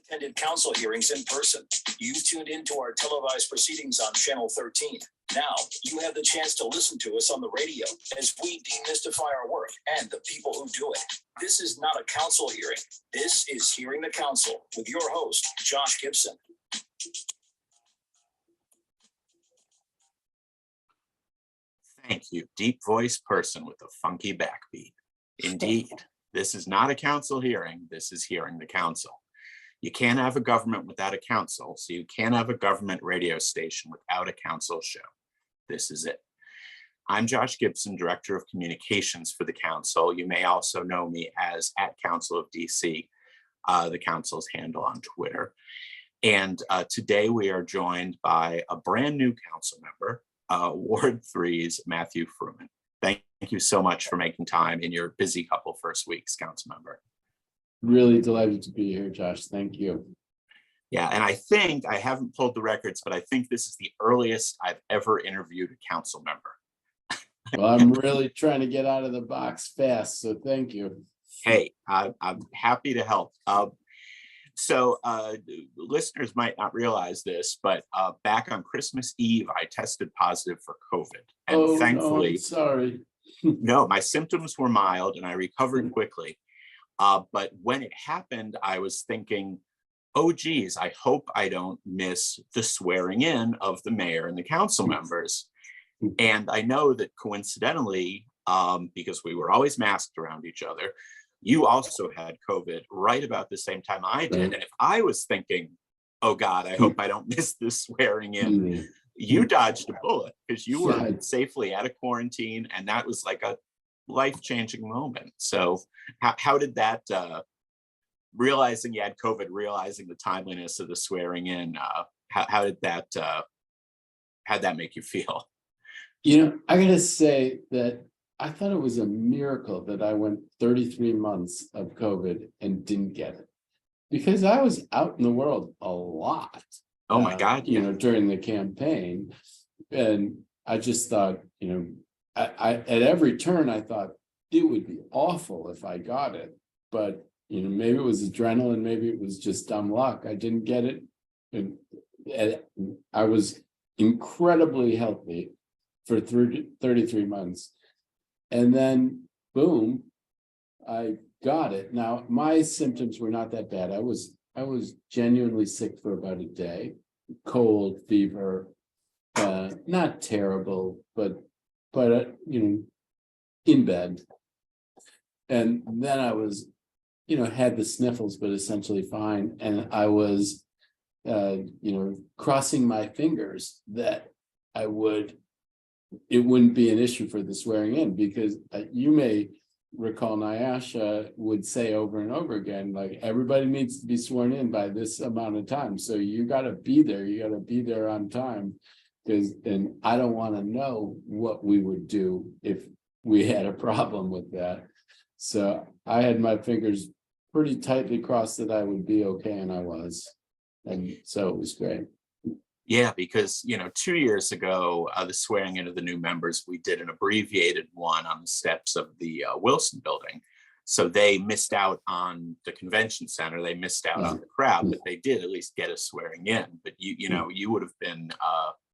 attended council hearings in person. You've tuned into our televised proceedings on Channel 13. Now you have the chance to listen to us on the radio as we demystify our work and the people who do it. This is not a council hearing. This is Hearing the Council with your host, Josh Gibson. Thank you. Deep voice person with a funky backbeat. Indeed, this is not a council hearing. This is Hearing the Council. You can't have a government without a council, so you can't have a government radio station without a council show. This is it. I'm Josh Gibson, Director of Communications for the Council. You may also know me as @Council of DC, the Council's handle on Twitter. And today we are joined by a brand new council member, Ward 3's Matthew Frumin. Thank you so much for making time in your busy couple first weeks, council member. Really delighted to be here, Josh. Thank you. Yeah, and I think, I haven't pulled the records, but I think this is the earliest I've ever interviewed a council member. Well, I'm really trying to get out of the box fast, so thank you. Hey, I'm happy to help. So listeners might not realize this, but back on Christmas Eve, I tested positive for COVID. And thankfully, no, I'm sorry. No, my symptoms were mild and I recovered quickly. But when it happened, I was thinking, oh, geez, I hope I don't miss the swearing in of the mayor and the council members. And I know that coincidentally, because we were always masked around each other, you also had COVID right about the same time I did. And if I was thinking, oh God, I hope I don't miss this swearing in, you dodged a bullet because you were safely out of quarantine. And that was like a life-changing moment. So how did that, realizing you had COVID, realizing the timeliness of the swearing in, how'd that make you feel? You know, I gotta say that I thought it was a miracle that I went 33 months of COVID and didn't get it, because I was out in the world a lot. Oh my God. You know, during the campaign. And I just thought, you know, I at every turn, I thought it would be awful if I got it, but you know, maybe it was adrenaline, maybe it was just dumb luck. I didn't get it. And I was incredibly healthy for 33 months. And then boom, I got it. Now my symptoms were not that bad. I was genuinely sick for about a day, cold, fever, not terrible, but you know, in bed. And then I was, you know, had the sniffles, but essentially fine. And I was, you know, crossing my fingers that it wouldn't be an issue for the swearing in, because you may recall Nyasha would say over and over again, like, everybody needs to be sworn in by this amount of time. So you got to be there. You got to be there on time. And I don't want to know what we would do if we had a problem with that. So I had my fingers pretty tightly crossed that I would be okay, and I was. And so it was great. Yeah, because, you know, 2 years ago, the swearing in of the new members, we did an abbreviated one on the steps of the Wilson building. So they missed out on the convention center. They missed out on the crowd, but they did at least get us swearing in. But you know, you would have been,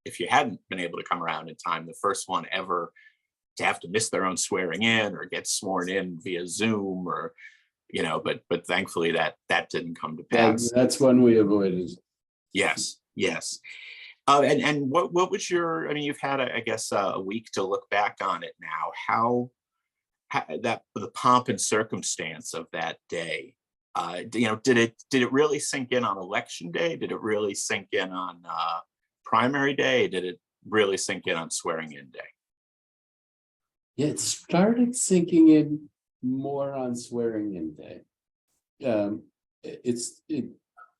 if you hadn't been able to come around in time, the first one ever to have to miss their own swearing in or get sworn in via Zoom, or, you know, but thankfully that didn't come to pass. That's one we avoided. Yes. And what was your, I mean, you've had, I guess, a week to look back on it now. How that, the pomp and circumstance of that day, you know, did it really sink in on election day? Did it really sink in on primary day? Did it really sink in on swearing in day? Yeah, it started sinking in more on swearing in day.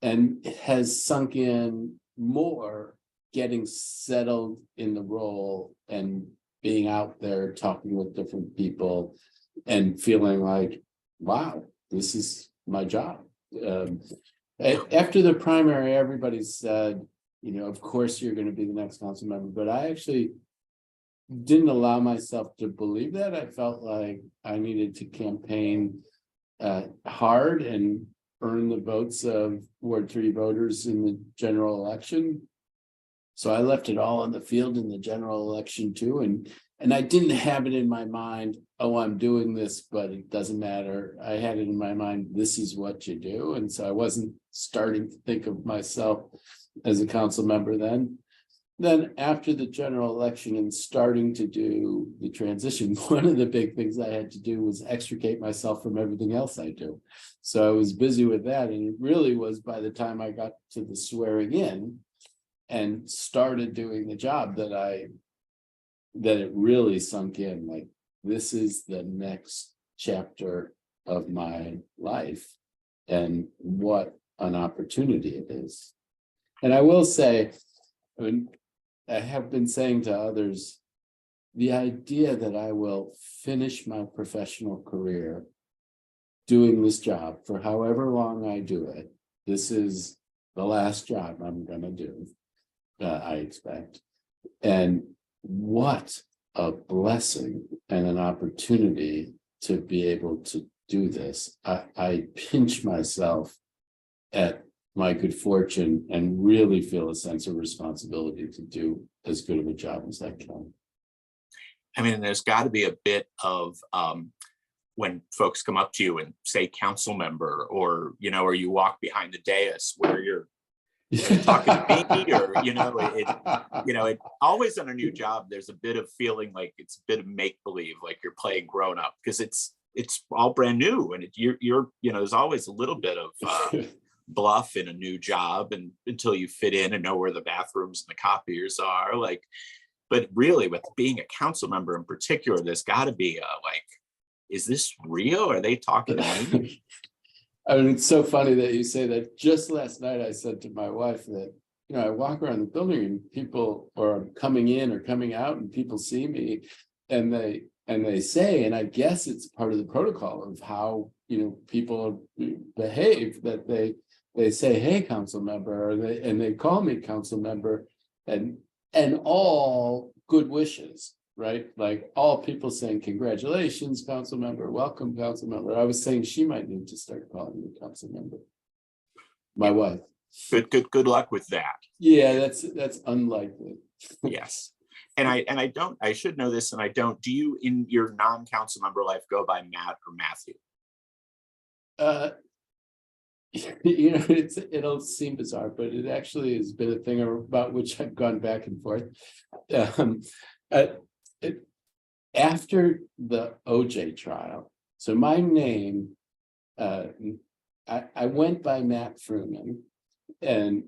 And it has sunk in more getting settled in the role and being out there talking with different people and feeling like, wow, this is my job. After the primary, everybody said, you know, of course you're going to be the next council member, but I actually didn't allow myself to believe that. I felt like I needed to campaign hard and earn the votes of Ward 3 voters in the general election. So I left it all on the field in the general election too. And I didn't have it in my mind, oh, I'm doing this, but it doesn't matter. I had it in my mind, this is what you do. And so I wasn't starting to think of myself as a council member then. Then after the general election and starting to do the transition, one of the big things I had to do was extricate myself from everything else I do. So I was busy with that. And it really was by the time I got to the swearing in and started doing the job that it really sunk in, like, this is the next chapter of my life and what an opportunity it is. And I will say, I mean, I have been saying to others, the idea that I will finish my professional career doing this job for however long I do it, this is the last job I'm going to do, I expect. And what a blessing and an opportunity to be able to do this. I pinch myself at my good fortune and really feel a sense of responsibility to do as good of a job as I can. I mean, there's got to be a bit of when folks come up to you and say council member, or, you know, or you walk behind the dais where you're talking to me, or, it always on a new job, there's a bit of feeling like it's a bit of make-believe, like you're playing grown up, because it's all brand new. And you're there's always a little bit of bluff in a new job, and until you fit in and know where the bathrooms and the copiers are, but really with being a council member in particular, there's got to be is this real? Are they talking to me? I mean, it's so funny that you say that. Just last night I said to my wife that, I walk around the building and people are coming in or coming out and people see me and they say, and I guess it's part of the protocol of how, people behave, that they say, hey, council member, and they call me council member, and all good wishes, right? Like all people saying, congratulations, council member, welcome, council member. I was saying she might need to start calling me council member. My wife. Good luck with that. Yeah, that's unlikely. Yes. And I should know this, and I don't. Do you, in your non-council member life, go by Matt or Matthew? It'll seem bizarre, but it actually has been a thing about which I've gone back and forth. After the OJ trial, so my name, I went by Matt Frumin, and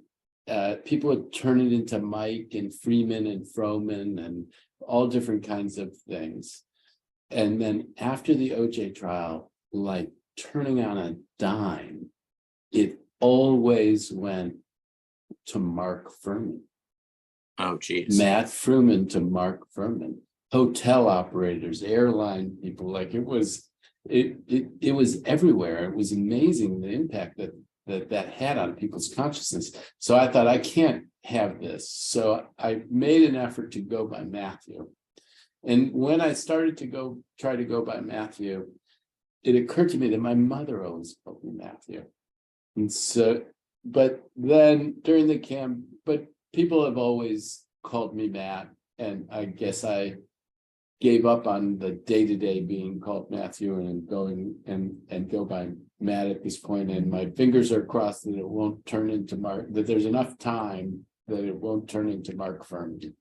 people would turn it into Mike and Freeman and Froman and all different kinds of things. And then after the OJ trial, like turning on a dime, it always went to Mark Frumin. Oh, geez. Matt Frumin to Mark Frumin. Hotel operators, airline people, like it was everywhere. It was amazing the impact that had on people's consciousness. So I thought, I can't have this. So I made an effort to go by Matthew. And when I started to try to go by Matthew, it occurred to me that my mother always called me Matthew. And so, but then during the camp, but people have always called me Matt. And I guess I gave up on the day-to-day being called Matthew and going and go by Matt at this point. And my fingers are crossed that it won't turn into Mark, that there's enough time that it won't turn into Mark Frumin.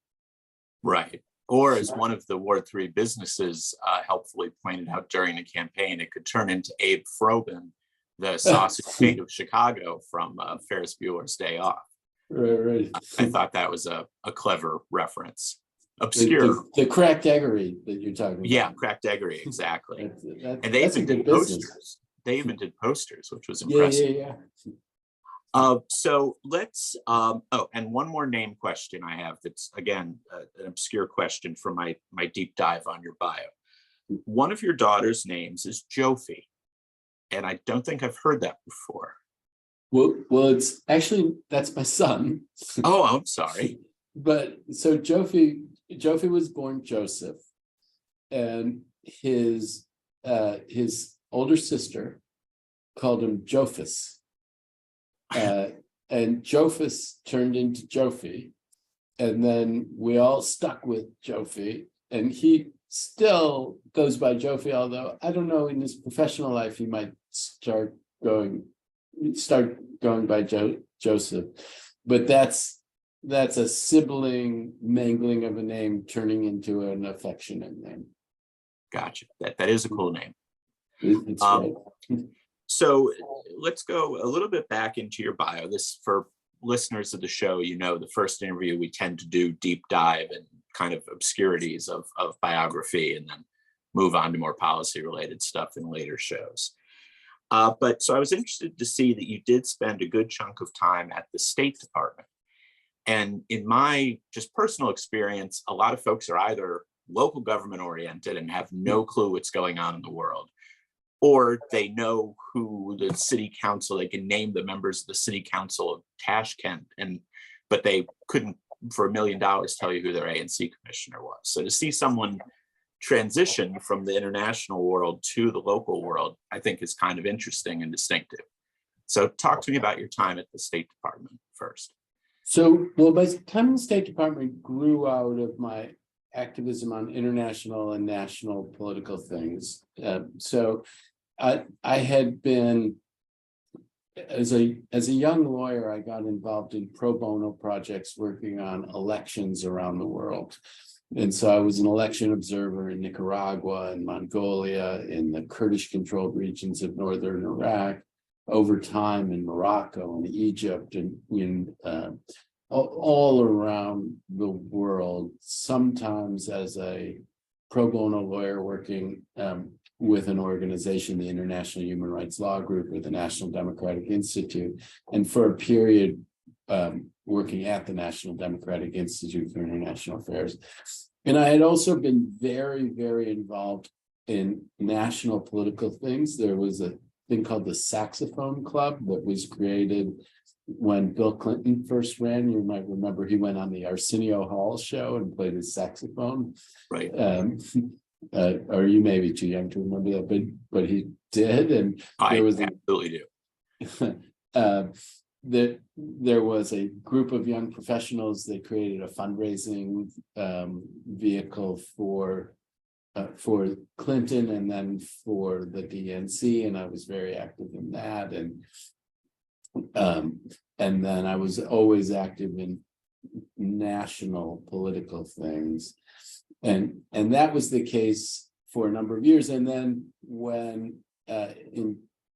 Right. Or as one of the Ward 3 businesses helpfully pointed out during the campaign, it could turn into Abe Frobin, the sausage king of Chicago from Ferris Bueller's Day Off. Right. I thought that was a clever reference. Obscure. The cracked eggery that you're talking about. Yeah, cracked eggery, exactly. And they even did posters. They even did posters, which was impressive. Yeah. So let's, and one more name question I have that's, again, an obscure question from my deep dive on your bio. One of your daughter's names is Jofi, and I don't think I've heard that before. Well, it's actually, that's my son. Oh, I'm sorry. But so Jofi was born Joseph, and his older sister called him Jophus. And Jofus turned into Jofi. And then we all stuck with Jofi. And he still goes by Jofi, although I don't know, in his professional life, he might start going by Joseph. But that's a sibling mangling of a name turning into an affectionate name. Gotcha. That is a cool name. It's great. So let's go a little bit back into your bio. This, for listeners of the show, the first interview we tend to do deep dive and kind of obscurities of biography, and then move on to more policy related stuff in later shows. But so I was interested to see that you did spend a good chunk of time at the State Department. And in my just personal experience, a lot of folks are either local government oriented and have no clue what's going on in the world, or they know who the city council, they can name the members of the city council of Tashkent, but they couldn't for $1 million tell you who their ANC commissioner was. So to see someone transition from the international world to the local world, I think is kind of interesting and distinctive. So talk to me about your time at the State Department first. So, well, by the time the State Department grew out of my activism on international and national political things. So I had been, as a young lawyer, I got involved in pro bono projects working on elections around the world. And so I was an election observer in Nicaragua and Mongolia, in the Kurdish-controlled regions of northern Iraq, over time in Morocco and Egypt, and all around the world, sometimes as a pro bono lawyer working with an organization, the International Human Rights Law Group or the National Democratic Institute, and for a period working at the National Democratic Institute for International Affairs. And I had also been very, very involved in national political things. There was a thing called the Saxophone Club that was created when Bill Clinton first ran. You might remember he went on the Arsenio Hall show and played his saxophone. Right. Or you may be too young to remember that, but he did. And I absolutely do. There was a group of young professionals that created a fundraising vehicle for Clinton and then for the DNC, and I was very active in that. And then I was always active in national political things, and that was the case for a number of years. And then when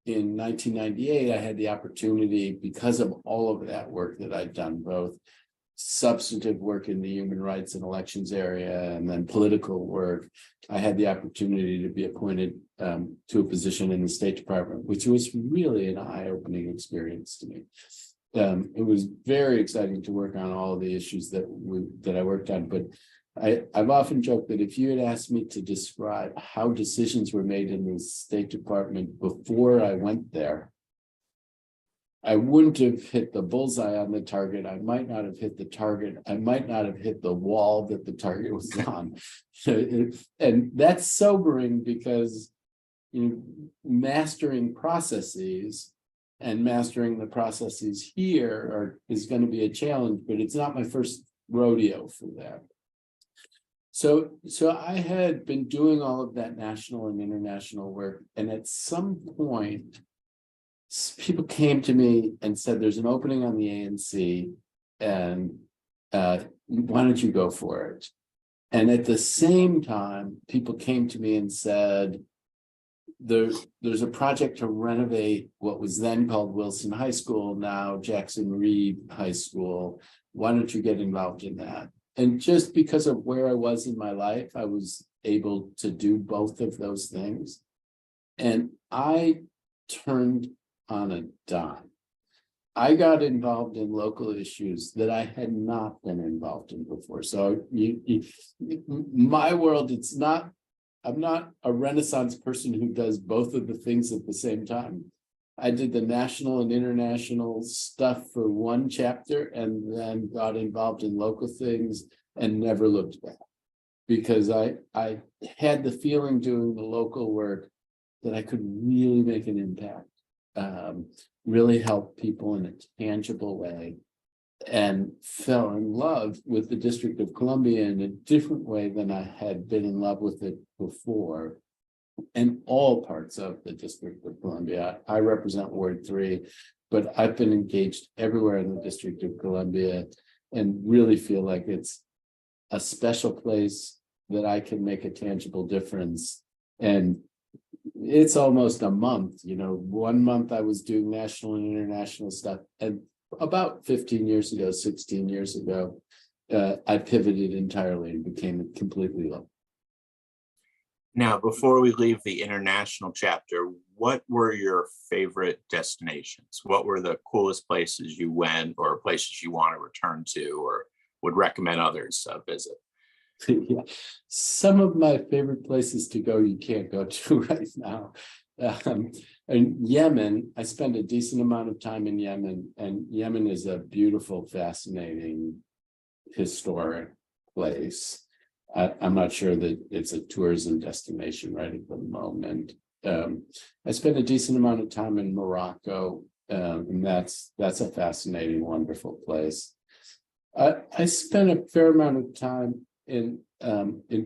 in 1998, I had the opportunity, because of all of that work that I'd done, both substantive work in the human rights and elections area and then political work, I had the opportunity to be appointed to a position in the State Department, which was really an eye-opening experience to me. It was very exciting to work on all of the issues that I worked on, but I've often joked that if you had asked me to describe how decisions were made in the State Department before I went there, I wouldn't have hit the bullseye on the target. I might not have hit the target. I might not have hit the wall that the target was on. And that's sobering, because mastering processes and mastering the processes here is going to be a challenge, but it's not my first rodeo for that. So I had been doing all of that national and international work, and at some point, people came to me and said, "There's an opening on the ANC, and why don't you go for it?" And at the same time, people came to me and said, "There's a project to renovate what was then called Wilson High School, now Jackson Reed High School. Why don't you get involved in that?" And just because of where I was in my life, I was able to do both of those things. And I turned on a dime. I got involved in local issues that I had not been involved in before. So my world, I'm not a Renaissance person who does both of the things at the same time. I did the national and international stuff for one chapter and then got involved in local things and never looked back, because I had the feeling doing the local work that I could really make an impact. really help people in a tangible way, and fell in love with the District of Columbia in a different way than I had been in love with it before. In all parts of the District of Columbia. I represent Ward 3, but I've been engaged everywhere in the District of Columbia and really feel like it's a special place that I can make a tangible difference. And it's almost a month, 1 month I was doing national and international stuff. And about 15 years ago, 16 years ago, I pivoted entirely and became completely local. Now, before we leave the international chapter, what were your favorite destinations? What were the coolest places you went, or places you want to return to, or would recommend others visit? Yeah. Some of my favorite places to go you can't go to right now. In Yemen, I spent a decent amount of time in Yemen, and Yemen is a beautiful, fascinating, historic place. I'm not sure that it's a tourism destination right at the moment. I spent a decent amount of time in Morocco, and that's a fascinating, wonderful place. I spent a fair amount of time in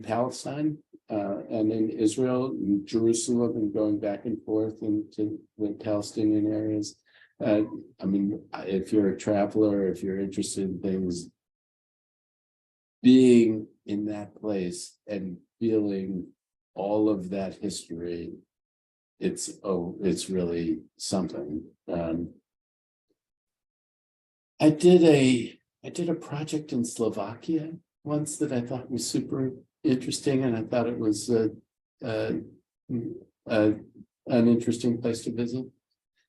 Palestine and in Israel, in Jerusalem, and going back and forth into the Palestinian areas. If you're a traveler, if you're interested in things, being in that place and feeling all of that history, it's really something. I did a project in Slovakia once that I thought was super interesting, and I thought it was an interesting place to visit.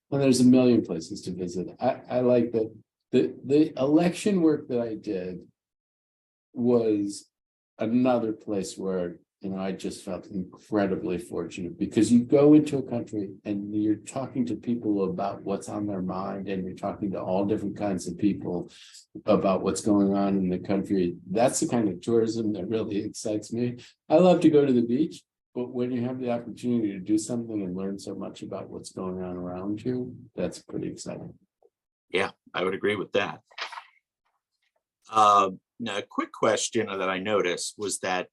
Well, there's a million places to visit. I like that the election work that I did was another place where I just felt incredibly fortunate, because you go into a country and you're talking to people about what's on their mind, and you're talking to all different kinds of people about what's going on in the country. That's the kind of tourism that really excites me. I love to go to the beach, but when you have the opportunity to do something and learn so much about what's going on around you, that's pretty exciting. Yeah, I would agree with that. Now, a quick question that I noticed was that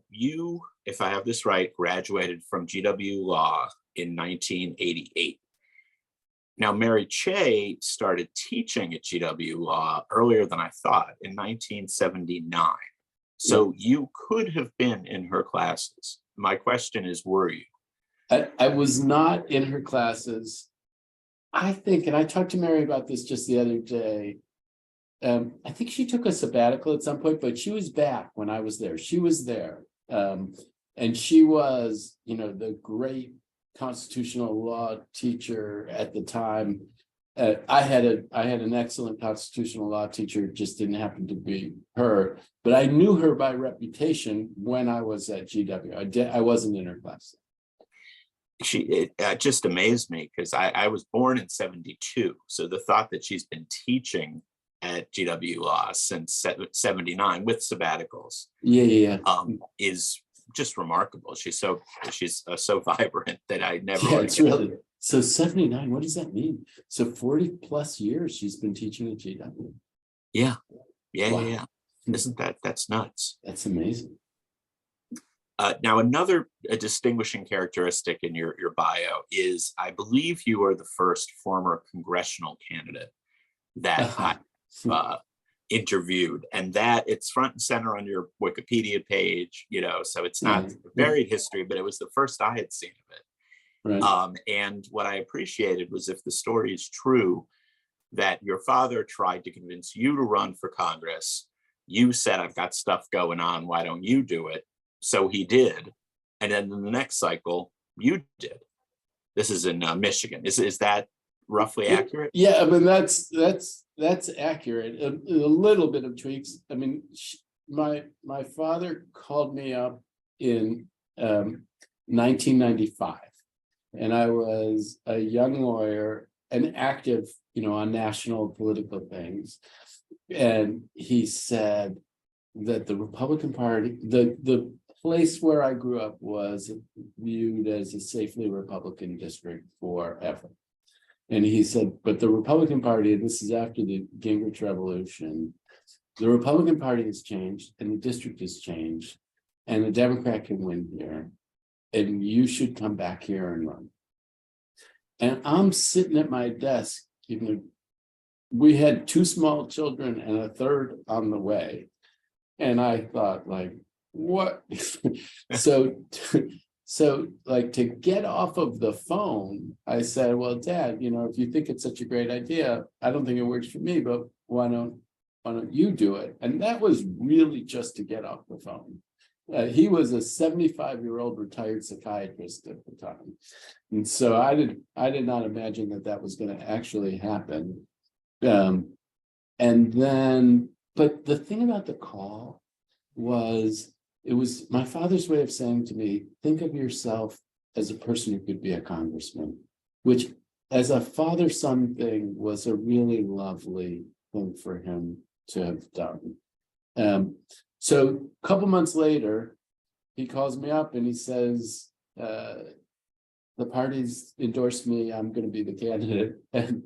you, if I have this right, graduated from GW Law in 1988. Now, Mary Che started teaching at GW Law earlier than I thought, in 1979. So you could have been in her classes. My question is, were you? I was not in her classes. I think, and I talked to Mary about this just the other day, I think she took a sabbatical at some point, but she was back when I was there. She was there. And she was, the great constitutional law teacher at the time. I had an excellent constitutional law teacher, just didn't happen to be her, but I knew her by reputation when I was at GW. I wasn't in her class. It just amazed me, because I was born in 72. So the thought that she's been teaching at GW Law since 79 with sabbaticals is just remarkable. She's so vibrant that I never. Yeah, it's really so. 79, what does that mean? So 40 plus years she's been teaching at GW. Yeah. Wow. Yeah. Isn't that's nuts? That's amazing. Now, another distinguishing characteristic in your bio is, I believe you are the first former congressional candidate that I interviewed, and that it's front and center on your Wikipedia page, so it's not buried history, but it was the first I had seen of it. Right. And what I appreciated was, if the story is true, that your father tried to convince you to run for Congress. You said, I've got stuff going on, why don't you do it? So he did. And then in the next cycle, you did. This is in Michigan. Is that roughly accurate? Yeah, that's accurate. A little bit of tweaks. My father called me up in 1995, and I was a young lawyer and active, on national political things. And he said that the Republican Party, the place where I grew up, was viewed as a safely Republican district forever. And he said, but the Republican Party, this is after the Gingrich Revolution, the Republican Party has changed and the district has changed, and the Democrat can win here, and you should come back here and run. And I'm sitting at my desk, we had 2 small children and a third on the way. And I thought, like, what? So like, to get off of the phone, I said, well, Dad, if you think it's such a great idea, I don't think it works for me, but why don't you do it? And that was really just to get off the phone. He was a 75-year-old retired psychiatrist at the time. And so I did not imagine that was going to actually happen. And then, but the thing about the call was, it was my father's way of saying to me, think of yourself as a person who could be a congressman, which as a father-son thing was a really lovely thing for him to have done. So a couple months later, he calls me up and he says, the party's endorsed me, I'm going to be the candidate. And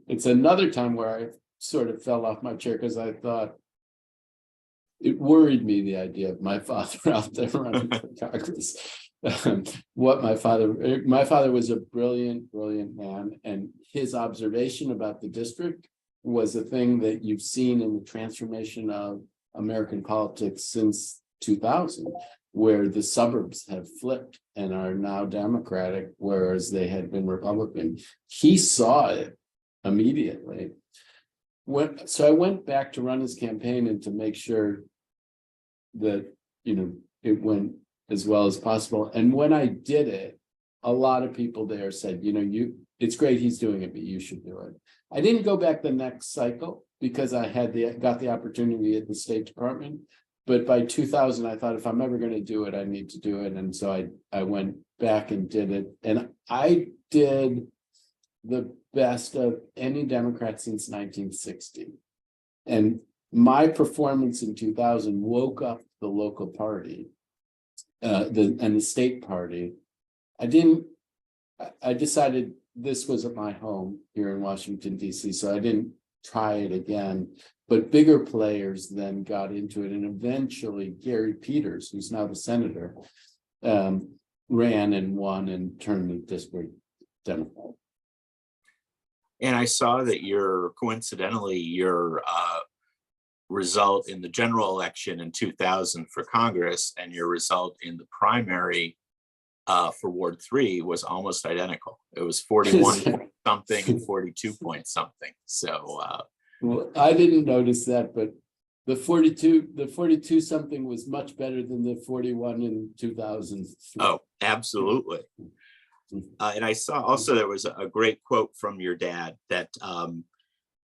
it's another time where I sort of fell off my chair because I thought, it worried me, the idea of my father out there running for Congress. My father was a brilliant man, and his observation about the district was a thing that you've seen in the transformation of American politics since 2000, where the suburbs have flipped and are now Democratic, whereas they had been Republican. He saw it immediately. So I went back to run his campaign and to make sure that, it went as well as possible. And when I did it, a lot of people there said, it's great he's doing it, but you should do it. I didn't go back the next cycle because I got the opportunity at the State Department. But by 2000, I thought, if I'm ever going to do it, I need to do it. And so I went back and did it. And I did the best of any Democrat since 1960. And my performance in 2000 woke up the local party and the state party. I decided this wasn't my home here in Washington, D.C., so I didn't try it again. But bigger players then got into it. And eventually Gary Peters, who's now the senator, ran and won and turned the district Democrat. And I saw that coincidentally, your result in the general election in 2000 for Congress and your result in the primary for Ward 3 was almost identical. It was 41 point something and 42 point something. So well, I didn't notice that, but the 42 something was much better than the 41 in 2000. Oh, absolutely. And I saw also there was a great quote from your dad that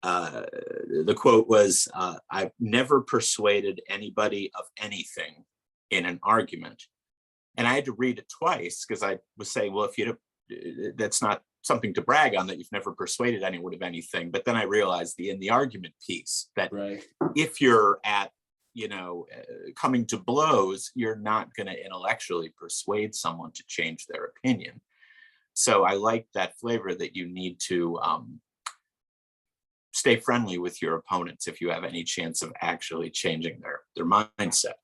the quote was, I've never persuaded anybody of anything in an argument. And I had to read it twice because I was saying, well, that's not something to brag on, that you've never persuaded anyone of anything. But then I realized in the argument piece that if you're at, coming to blows, you're not going to intellectually persuade someone to change their opinion. So I like that flavor that you need to stay friendly with your opponents if you have any chance of actually changing their mindset.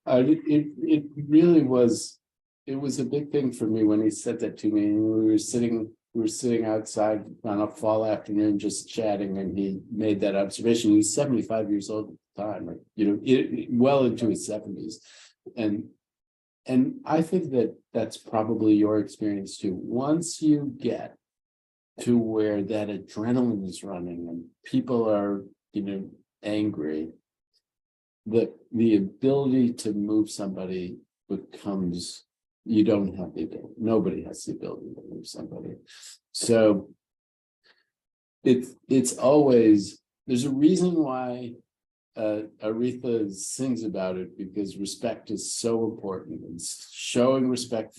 It really was. It was a big thing for me when he said that to me. We were sitting outside on a fall afternoon just chatting, and he made that observation. He was 75 years old at the time, well into his 70s, and I think that's probably your experience too. Once you get to where that adrenaline is running and people are, angry, the ability to move somebody becomes, you don't have the ability. Nobody has the ability to move somebody. So it's always, there's a reason why Aretha sings about it, because respect is so important, and showing respect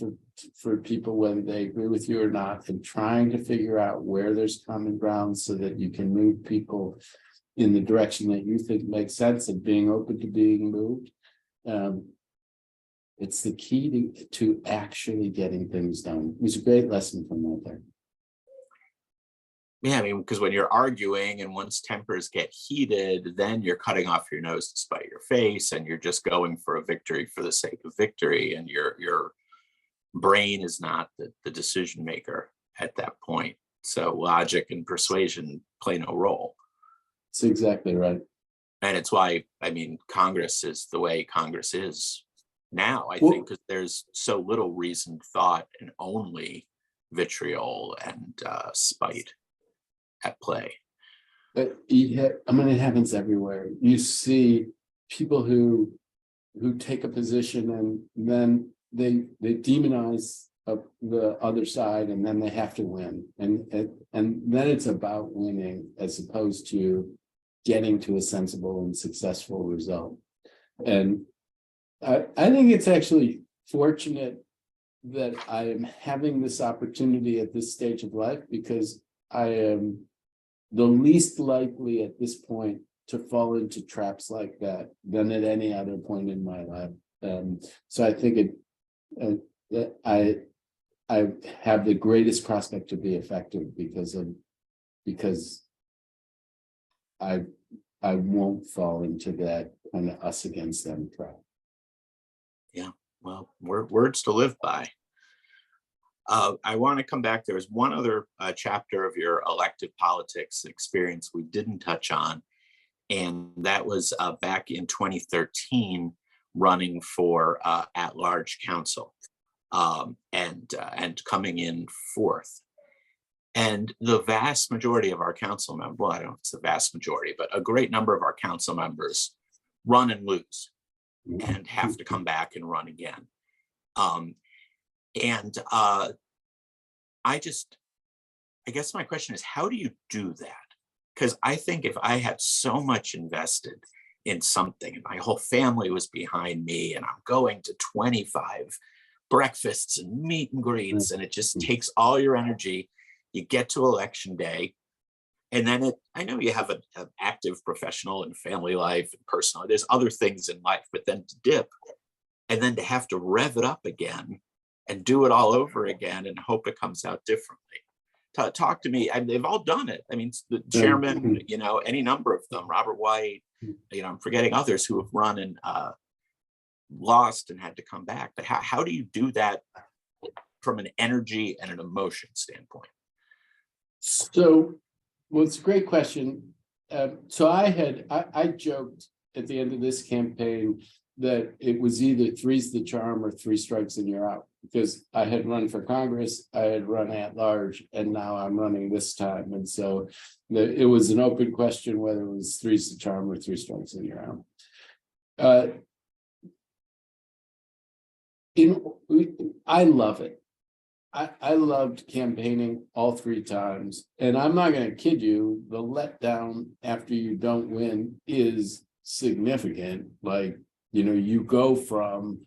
for people whether they agree with you or not, and trying to figure out where there's common ground so that you can move people in the direction that you think makes sense, and being open to being moved. It's the key to actually getting things done. It was a great lesson from that there. Yeah, I mean, because when you're arguing and once tempers get heated, then you're cutting off your nose to spite your face, and you're just going for a victory for the sake of victory, and your brain is not the decision maker at that point. So logic and persuasion play no role. That's exactly right. And it's why, I mean, Congress is the way Congress is now, I Well- think, because there's so little reasoned thought and only vitriol and spite at play. But I mean, it happens everywhere. You see people who take a position and then they demonize the other side, and then they have to win, and then it's about winning as opposed to getting to a sensible and successful result. And I think it's actually fortunate that I am having this opportunity at this stage of life, because I am the least likely at this point to fall into traps like that than at any other point in my life. So I think that I have the greatest prospect to be effective because I won't fall into that kind of us against them trap. Yeah, well, words to live by. I want to come back. There was one other chapter of your elective politics experience we didn't touch on, and that was back in 2013, running for at-large council, and coming in fourth. And the vast majority of our council members, well, I don't know if it's the vast majority, but a great number of our council members run and lose and have to come back and run again. I guess my question is, how do you do that? Because I think if I had so much invested in something and my whole family was behind me, and I'm going to 25 breakfasts and meet and greets, and it just takes all your energy, you get to election day, and then I know you have an active professional and family life and personal, there's other things in life, but then to dip and then to have to rev it up again and do it all over again and hope it comes out differently. Talk to me. They've all done it. I mean, the chairman, any number of them, Robert White, I'm forgetting others who have run and lost and had to come back. But how do you do that from an energy and an emotion standpoint? So, well, it's a great question. So I joked at the end of this campaign that it was either three's the charm or three strikes and you're out, because I had run for Congress, I had run at large, and now I'm running this time. And so it was an open question whether it was three's the charm or three strikes and you're out. I love it. I loved campaigning all three times. And I'm not going to kid you, the letdown after you don't win is significant. Like, you go from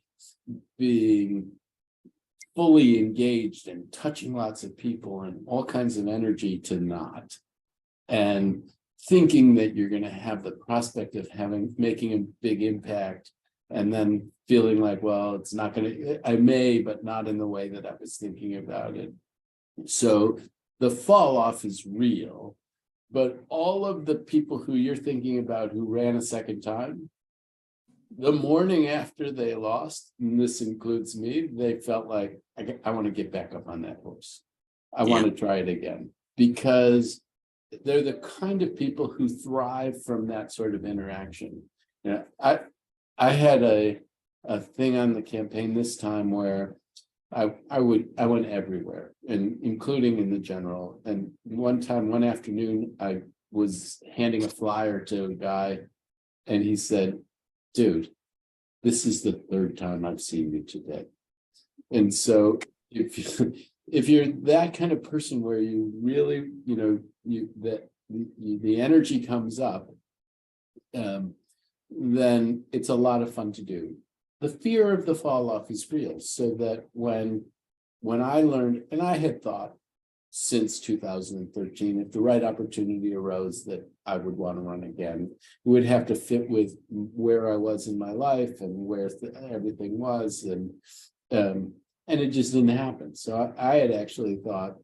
being fully engaged and touching lots of people and all kinds of energy to not. And thinking that you're going to have the prospect of making a big impact, and then feeling like, well, it's not going to, I may, but not in the way that I was thinking about it. So the fall off is real, but all of the people who you're thinking about who ran a second time, the morning after they lost, and this includes me, they felt like, I want to get back up on that horse. I want to try it again, because they're the kind of people who thrive from that sort of interaction. I had a thing on the campaign this time where I went everywhere, and including in the general. And one afternoon, I was handing a flyer to a guy, and he said, "Dude, this is the third time I've seen you today." And so if you're that kind of person where you really, the energy comes up, then it's a lot of fun to do. The fear of the fall off is real, so that when I learned, and I had thought since 2013, if the right opportunity arose that I would want to run again, it would have to fit with where I was in my life and where everything was, and it just didn't happen. So I had actually thought,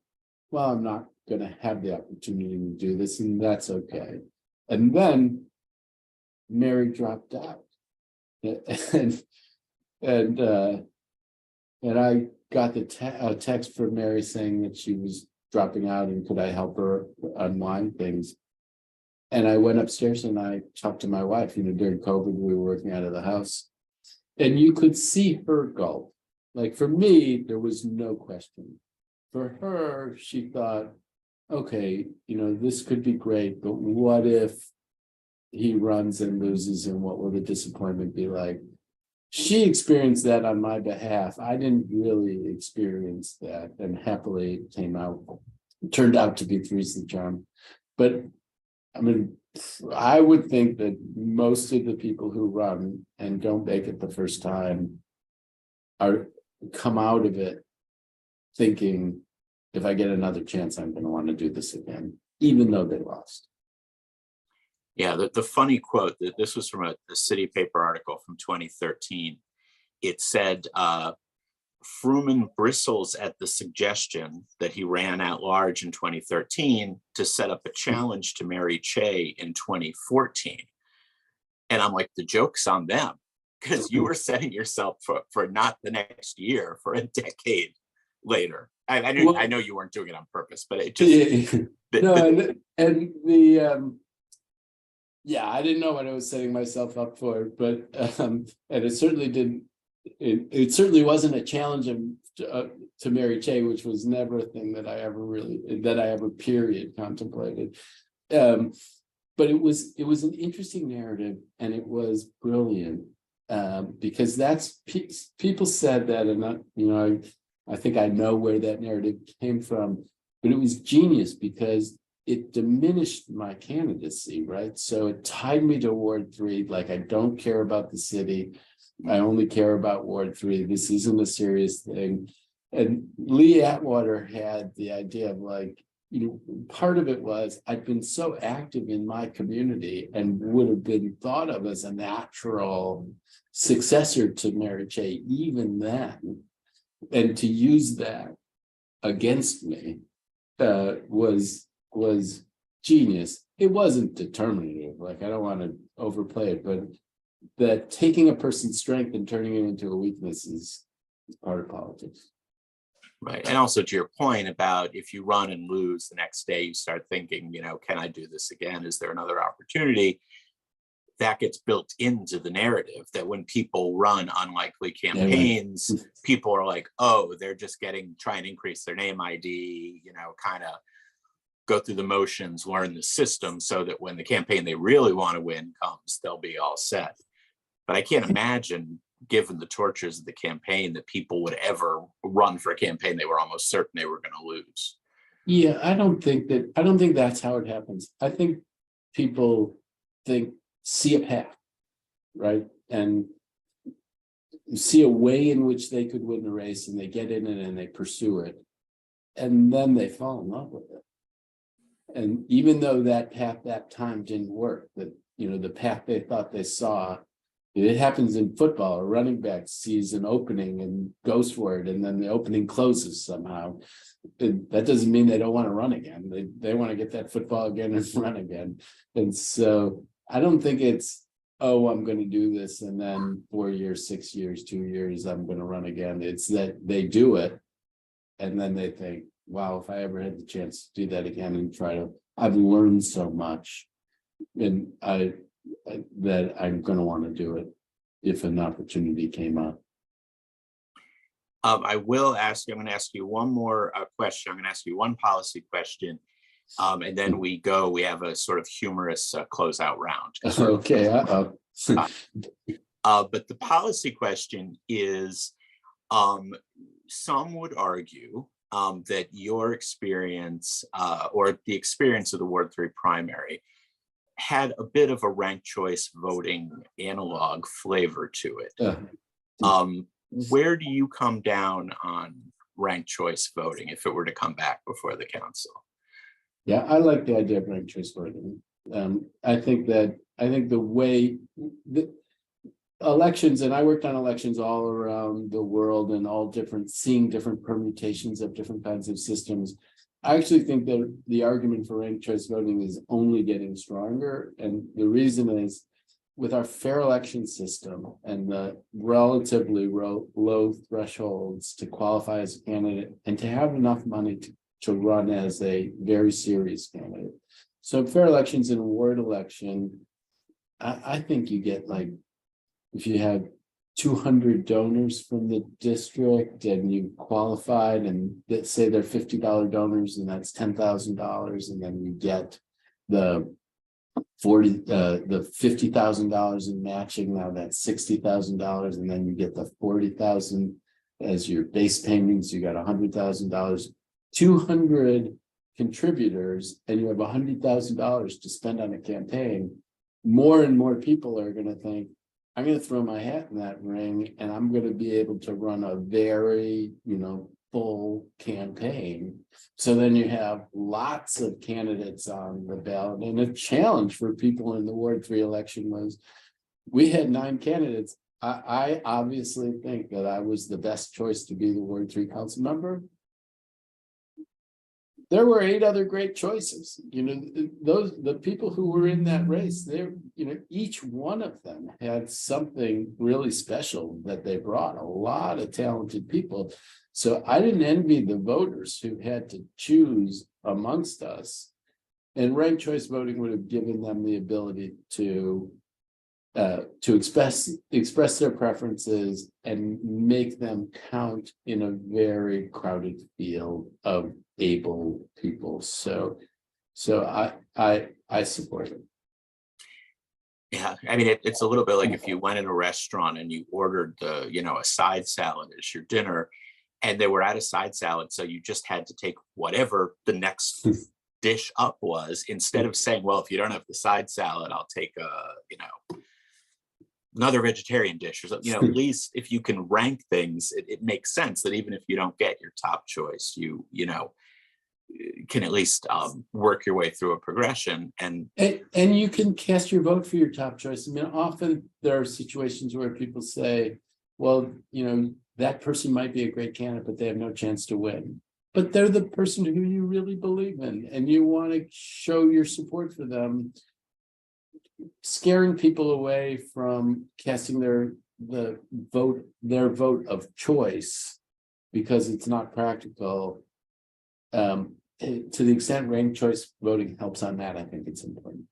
well, I'm not gonna have the opportunity to do this, and that's okay. And then Mary dropped out. And I got a text from Mary saying that she was dropping out and could I help her unwind things. And I went upstairs and I talked to my wife. During COVID, we were working out of the house. And you could see her gulp. Like for me, there was no question. For her, she thought, okay, this could be great, but what if he runs and loses, and what will the disappointment be like? She experienced that on my behalf. I didn't really experience that, and happily it turned out to be three's the charm. But I mean, I would think that most of the people who run and don't make it the first time come out of it thinking, if I get another chance, I'm going to want to do this again, even though they lost. Yeah, the funny quote, that this was from a City Paper article from 2013. It said, Frumin bristles at the suggestion that he ran at large in 2013 to set up a challenge to Mary Che in 2014. And I'm like, the joke's on them, because you were setting yourself for not the next year, for a decade later. I know you weren't doing it on purpose, but it just yeah, I didn't know what I was setting myself up for, but and it certainly didn't. It certainly wasn't a challenge to Mary Che, which was never a thing that I ever period contemplated. But it was an interesting narrative, and it was brilliant because that's people said that, and I think I know where that narrative came from, but it was genius because it diminished my candidacy, right? So it tied me to Ward 3, like I don't care about the city. I only care about Ward 3. This isn't a serious thing. And Lee Atwater had the idea of part of it was I'd been so active in my community and would have been thought of as a natural successor to Mary Che even then. And to use that against me was genius. It wasn't determinative. I don't want to overplay it, but that taking a person's strength and turning it into a weakness is part of politics. Right. And also to your point about if you run and lose the next day, you start thinking, can I do this again? Is there another opportunity? That gets built into the narrative that when people run unlikely campaigns, people are like, oh, they're just trying to increase their name ID, kind of go through the motions, learn the system so that when the campaign they really want to win comes, they'll be all set. But I can't imagine, given the tortures of the campaign, that people would ever run for a campaign they were almost certain they were going to lose. Yeah, I don't think that's how it happens. I think people see a path, right? And see a way in which they could win the race, and they get in it and they pursue it. And then they fall in love with it. And even though that path that time didn't work, that the path they thought they saw, it happens in football. A running back sees an opening and goes for it, and then the opening closes somehow. That doesn't mean they don't want to run again. They want to get that football again and run again. And so I don't think it's, oh, I'm going to do this, and then 4 years, 6 years, 2 years, I'm going to run again. It's that they do it, and then they think, wow, if I ever had the chance to do that again and I've learned so much, and that I'm going to want to do it if an opportunity came up. I'm going to ask you one more question. I'm going to ask you one policy question. And then we have a sort of humorous closeout round. Okay. But the policy question is, some would argue that your experience or the experience of the Ward 3 primary had a bit of a ranked choice voting analog flavor to it. Where do you come down on ranked choice voting if it were to come back before the council? Yeah, I like the idea of ranked choice voting. I think the way the elections, and I worked on elections all around the world and seeing different permutations of different kinds of systems. I actually think that the argument for ranked choice voting is only getting stronger. And the reason is with our fair election system and the relatively low thresholds to qualify as a candidate and to have enough money to run as a very serious candidate. So fair elections in a ward election, I think you get like, if you have 200 donors from the district and you qualified and say they're $50 donors and that's $10,000, and then you get the $50,000 in matching, now that's $60,000, and then you get the 40,000 as your base payments, you got $100,000, 200 contributors, and you have $100,000 to spend on a campaign. More and more people are going to think, I'm going to throw my hat in that ring and I'm going to be able to run a very, full campaign. So then you have lots of candidates on the ballot. And a challenge for people in the Ward 3 election was we had 9 candidates. I obviously think that I was the best choice to be the Ward 3 council member. There were 8 other great choices. The people who were in that race, each one of them had something really special that they brought, a lot of talented people. So I didn't envy the voters who had to choose amongst us, and ranked choice voting would have given them the ability to express their preferences and make them count in a very crowded field of able people. So I support it. Yeah, I mean, it's a little bit like if you went in a restaurant and you ordered a side salad as your dinner, and they were out of side salad, so you just had to take whatever the next dish up was, instead of saying, well, if you don't have the side salad, I'll take another vegetarian dish or something. At least if you can rank things, it makes sense that even if you don't get your top choice, you can at least work your way through a progression. And you can cast your vote for your top choice. I mean, often there are situations where people say, well, that person might be a great candidate, but they have no chance to win. But they're the person who you really believe in, and you want to show your support for them. Scaring people away from casting their vote of choice because it's not practical. To the extent ranked choice voting helps on that, I think it's important.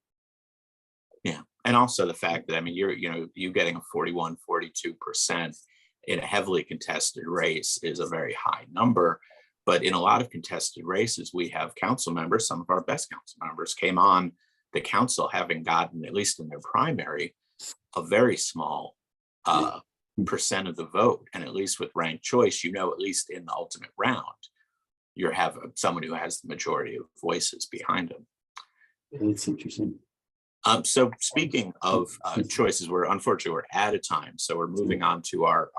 Yeah, and also the fact that you getting a 41-42% in a heavily contested race is a very high number. But in a lot of contested races, we have council members. Some of our best council members came on the council having gotten, at least in their primary, a very small percent of the vote. And at least with ranked choice, at least in the ultimate round, you have someone who has the majority of voices behind them. It's interesting. So speaking of choices, unfortunately we're out of time. So we're moving on to our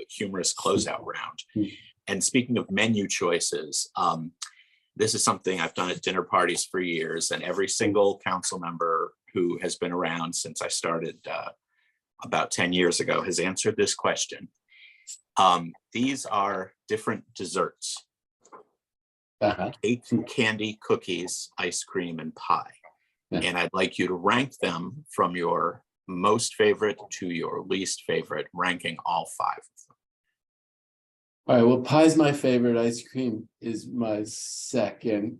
humorous closeout round. And speaking of menu choices, this is something I've done at dinner parties for years, and every single council member who has been around since I started about 10 years ago has answered this question. These are different desserts: cake, candy, cookies, ice cream, and pie. And I'd like you to rank them from your most favorite to your least favorite, ranking all 5 of them. All right, well, pie's my favorite, ice cream is my second,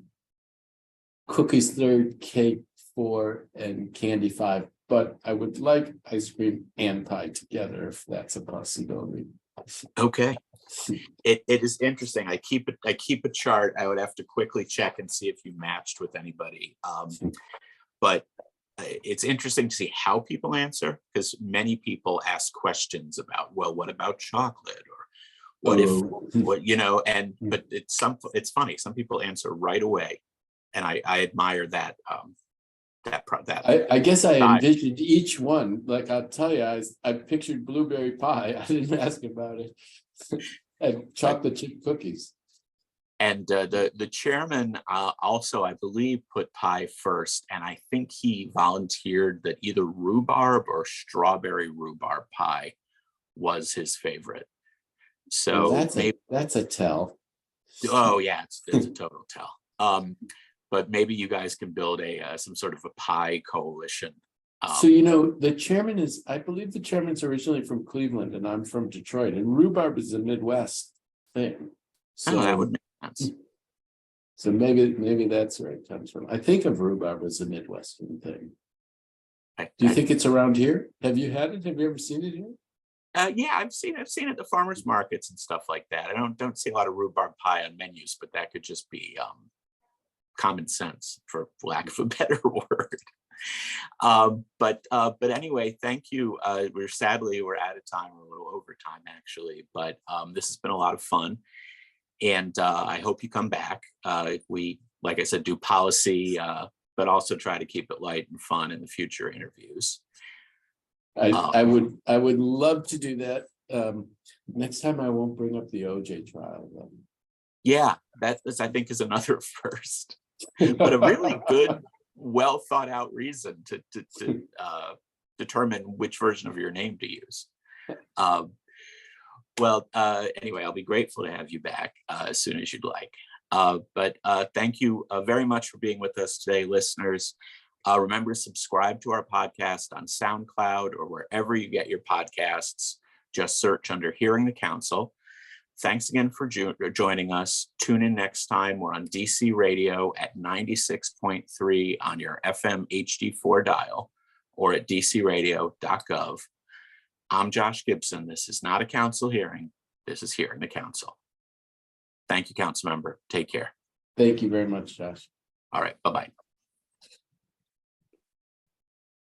cookies third, cake 4, and candy 5. But I would like ice cream and pie together if that's a possibility. Okay. It is interesting. I keep a chart. I would have to quickly check and see if you matched with anybody. But it's interesting to see how people answer, because many people ask questions about, well, what about chocolate, or but it's funny. Some people answer right away, and I admire that. I guess I envisioned each one. Like I'll tell you, I pictured blueberry pie. I didn't ask about it. And chocolate chip cookies. And the chairman also, I believe, put pie first, and I think he volunteered that either rhubarb or strawberry rhubarb pie was his favorite. So well, that's a tell. Oh yeah, it's a total tell. But maybe you guys can build a some sort of a pie coalition. So, you know, the chairman is, I believe the chairman's originally from Cleveland and I'm from Detroit, and rhubarb is a Midwest thing. So that would So, make sense. so maybe that's where it comes from. I think of rhubarb as a Midwestern thing. Do you think it's around here? Have you had it? Have you ever seen it here? Yeah, I've seen it at the farmers markets and stuff like that. I don't see a lot of rhubarb pie on menus, but that could just be common sense, for lack of a better word. But anyway, thank you. We're out of time. We're a little over time actually, but this has been a lot of fun, and I hope you come back. We, like I said, do policy, but also try to keep it light and fun in the future interviews. I would love to do that. Next time I won't bring up the OJ trial then. Yeah, I think is another first, but a really good, well thought out reason to determine which version of your name to use. Anyway, I'll be grateful to have you back as soon as you'd like. But thank you very much for being with us today, listeners. Remember to subscribe to our podcast on SoundCloud or wherever you get your podcasts. Just search under Hearing the Council. Thanks again for joining us. Tune in next time. We're on DC Radio at 96.3 on your FM HD4 dial or at dcradio.gov. I'm Josh Gibson. This is not a council hearing. This is Hearing the Council. Thank you, council member. Take care. Thank you very much, Josh. All right. Bye-bye.